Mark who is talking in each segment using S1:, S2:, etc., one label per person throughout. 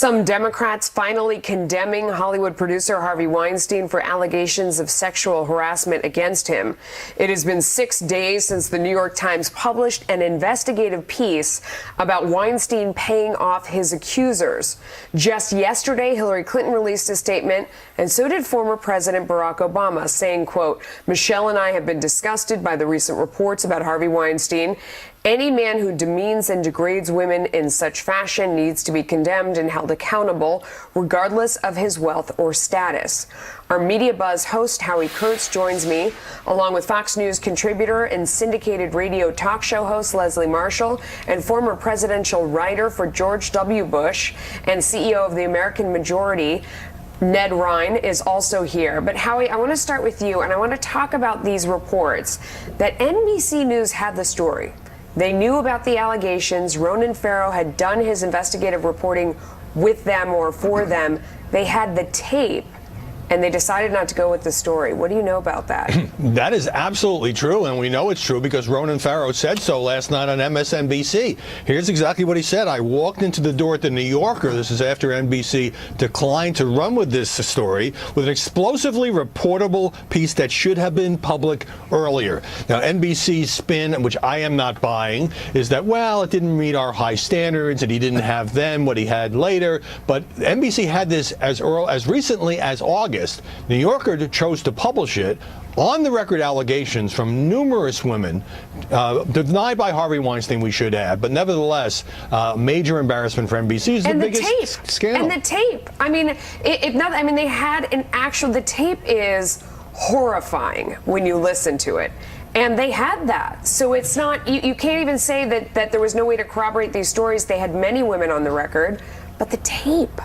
S1: Some Democrats finally condemning Hollywood producer Harvey Weinstein for allegations of sexual harassment against him. It has been 6 days since the New York Times published an investigative piece about Weinstein paying off his accusers. Just yesterday, Hillary Clinton released a statement, and so did former President Barack Obama, saying, quote, "Michelle and I have been disgusted by the recent reports about Harvey Weinstein. Any man who demeans and degrades women in such fashion needs to be condemned and held accountable, regardless of his wealth or status." Our Media Buzz host, Howie Kurtz, joins me, along with Fox News contributor and syndicated radio talk show host Leslie Marshall, and former presidential writer for George W. Bush and CEO of the American Majority, Ned Ryan, is also here. But Howie, I want to start with you, and I want to talk about these reports that NBC News had the story. They knew about the allegations. Ronan Farrow had done his investigative reporting with them or for them. They had the tape, and they decided not to go with the story. What do you know about that?
S2: That is absolutely true, and we know it's true because Ronan Farrow said so last night on MSNBC. Here's exactly what he said. "I walked into the door at the New Yorker," this is after NBC declined to run with this story, "with an explosively reportable piece that should have been public earlier." Now, NBC's spin, which I am not buying, is that, well, it didn't meet our high standards, and he didn't have then what he had later. But NBC had this as recently as August. New Yorker chose to publish it on the record allegations from numerous women, denied by Harvey Weinstein, we should add, but nevertheless, major embarrassment for NBC.
S1: And the tape.
S2: Scandal.
S1: And the tape. I mean, they had an actual, the tape is horrifying when you listen to it. And they had that. So it's not, you can't even say that there was no way to corroborate these stories. They had many women on the record, but the tape.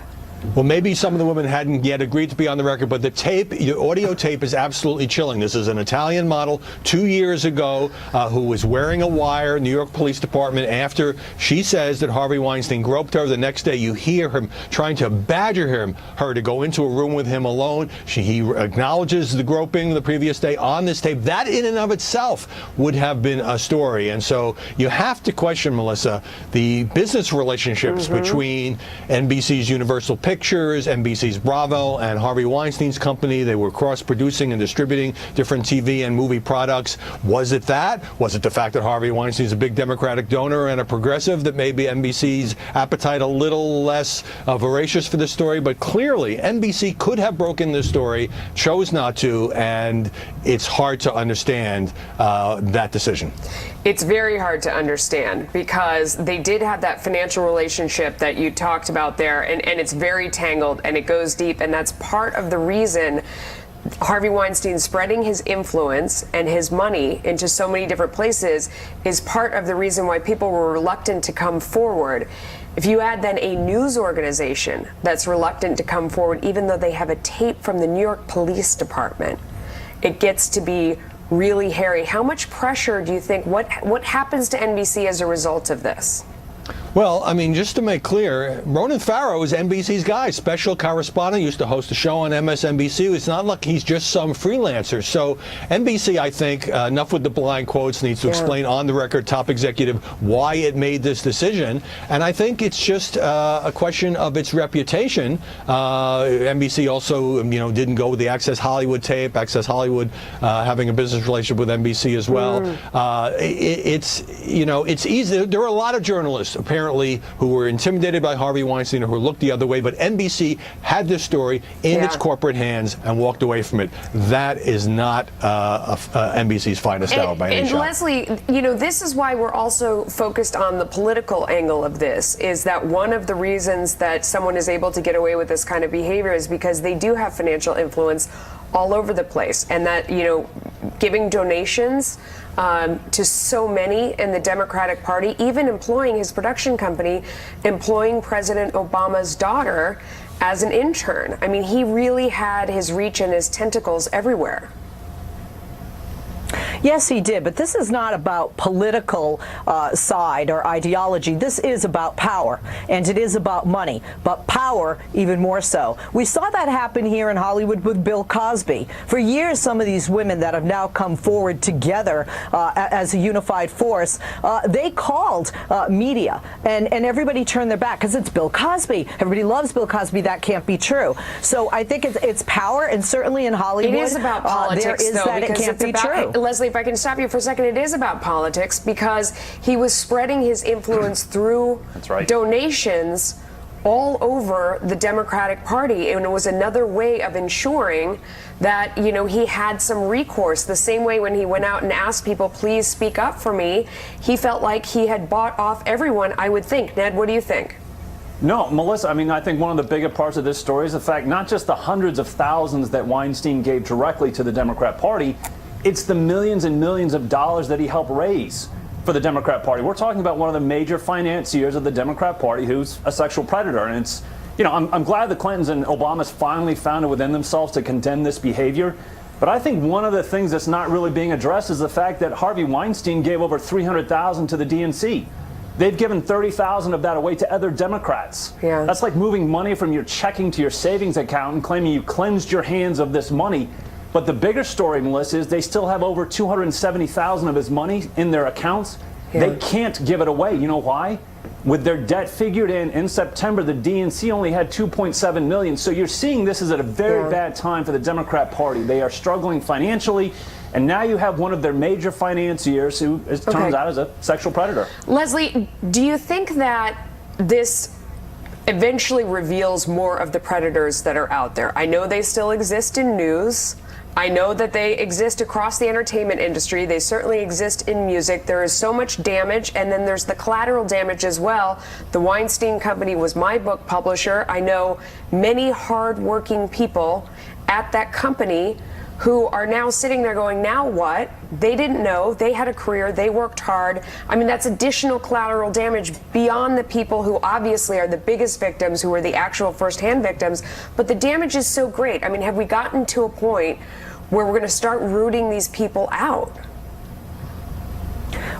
S2: Well, maybe some of the women hadn't yet agreed to be on the record, but the tape, the audio tape, is absolutely chilling. This is an Italian model 2 years ago who was wearing a wire, New York Police Department, after she says that Harvey Weinstein groped her. The next day you hear him trying to badger her to go into a room with him alone. He acknowledges the groping the previous day on this tape. That in and of itself would have been a story. And so you have to question, Melissa, the business relationships between NBC's Universal Pictures, NBC's Bravo, and Harvey Weinstein's company. They were cross-producing and distributing different TV and movie products. Was it that? Was it the fact that Harvey Weinstein's a big Democratic donor and a progressive that made NBC's appetite a little less voracious for this story? But clearly, NBC could have broken this story, chose not to, and it's hard to understand that decision.
S1: It's very hard to understand because they did have that financial relationship that you talked about there, and it's very tangled and it goes deep, and that's part of the reason Harvey Weinstein spreading his influence and his money into so many different places is part of the reason why people were reluctant to come forward. If you add then a news organization that's reluctant to come forward, even though they have a tape from the New York Police Department, it gets to be really hairy. How much pressure do you think, what happens to NBC as a result of this?
S2: Well, I mean, just to make clear, Ronan Farrow is NBC's guy, special correspondent, used to host a show on MSNBC. It's not like he's just some freelancer. So NBC, I think, enough with the blind quotes, needs to explain on the record, top executive, why it made this decision. And I think it's just a question of its reputation. NBC also, didn't go with the Access Hollywood tape, Access Hollywood having a business relationship with NBC as well. It's easy. There are a lot of journalists, apparently, who were intimidated by Harvey Weinstein or who looked the other way, but NBC had this story in its corporate hands and walked away from it. That is not NBC's finest hour by any shot.
S1: And Leslie, this is why we're also focused on the political angle of this, is that one of the reasons that someone is able to get away with this kind of behavior is because they do have financial influence all over the place, and that, giving donations to so many in the Democratic Party, even employing his production company, employing President Obama's daughter as an intern. I mean, he really had his reach and his tentacles everywhere.
S3: Yes, he did, but this is not about political side or ideology. This is about power, and it is about money, but power even more so. We saw that happen here in Hollywood with Bill Cosby. For years, some of these women that have now come forward together as a unified force, they called media, and everybody turned their back because it's Bill Cosby. Everybody loves Bill Cosby. That can't be true. So I think it's power, and certainly in Hollywood,
S1: it is about politics,
S3: there is
S1: though,
S3: that
S1: because
S3: it can't be true.
S1: Leslie, if I can stop you for a second, it is about politics because he was spreading his influence through donations all over the Democratic Party, and it was another way of ensuring that, you know, he had some recourse. The same way when he went out and asked people, please speak up for me, he felt like he had bought off everyone, I would think. Ned, what do you think?
S4: No, Melissa, I mean, I think one of the bigger parts of this story is the fact not just the hundreds of thousands that Weinstein gave directly to the Democrat Party, it's the millions and millions of dollars that he helped raise for the Democrat Party. We're talking about one of the major financiers of the Democrat Party who's a sexual predator. And it's, you know, I'm glad the Clintons and Obamas finally found it within themselves to condemn this behavior. But I think one of the things that's not really being addressed is the fact that Harvey Weinstein gave over $300,000 to the DNC. They've given $30,000 of that away to other Democrats.
S1: Yeah.
S4: That's like moving money from your checking to your savings account and claiming you cleansed your hands of this money. But the bigger story, Melissa, is they still have over $270,000 of his money in their accounts. Yeah. They can't give it away. You know why? With their debt figured in September, the DNC only had $2.7 million. So you're seeing this is at a very bad time for the Democrat Party. They are struggling financially. And now you have one of their major financiers who, it turns out, is a sexual predator.
S1: Leslie, do you think that this eventually reveals more of the predators that are out there? I know they still exist in news. I know that they exist across the entertainment industry. They certainly exist in music. There is so much damage, and then there's the collateral damage as well. The Weinstein Company was my book publisher. I know many hard-working people at that company who are now sitting there going, now what? They didn't know. They had a career. They worked hard. I mean, that's additional collateral damage beyond the people who obviously are the biggest victims, who are the actual first-hand victims. But the damage is so great. I mean, have we gotten to a point where we're going to start rooting these people out?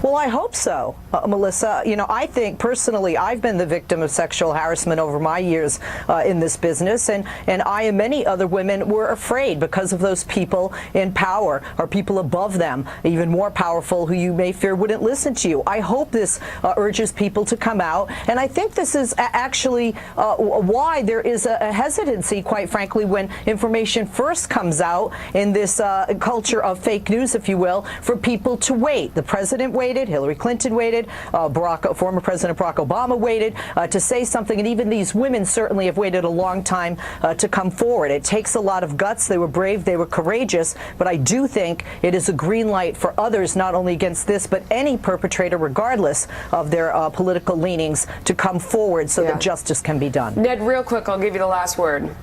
S3: Well, I hope so, Melissa. You know, I think personally I've been the victim of sexual harassment over my years in this business, and I and many other women were afraid because of those people in power or people above them, even more powerful, who you may fear wouldn't listen to you. I hope this urges people to come out, and I think this is actually why there is a hesitancy, quite frankly, when information first comes out in this culture of fake news, if you will, for people to wait. The president waited. Hillary Clinton waited. Former President Barack Obama waited to say something. And even these women certainly have waited a long time to come forward. It takes a lot of guts. They were brave. They were courageous. But I do think it is a green light for others, not only against this, but any perpetrator, regardless of their political leanings, to come forward so that justice can be done.
S1: Ned, real quick, I'll give you the last word.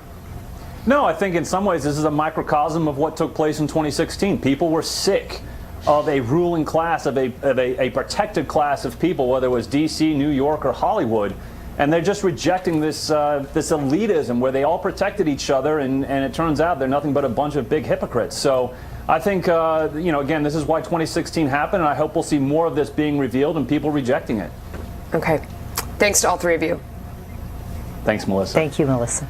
S4: No, I think in some ways this is a microcosm of what took place in 2016. People were sick of a ruling class, of a protected class of people, whether it was D.C., New York, or Hollywood, and they're just rejecting this this elitism where they all protected each other, and it turns out they're nothing but a bunch of big hypocrites. So I think, you know, again, this is why 2016 happened, and I hope we'll see more of this being revealed and people rejecting it.
S1: Okay. Thanks to all three of you.
S4: Thanks, Melissa.
S3: Thank you, Melissa.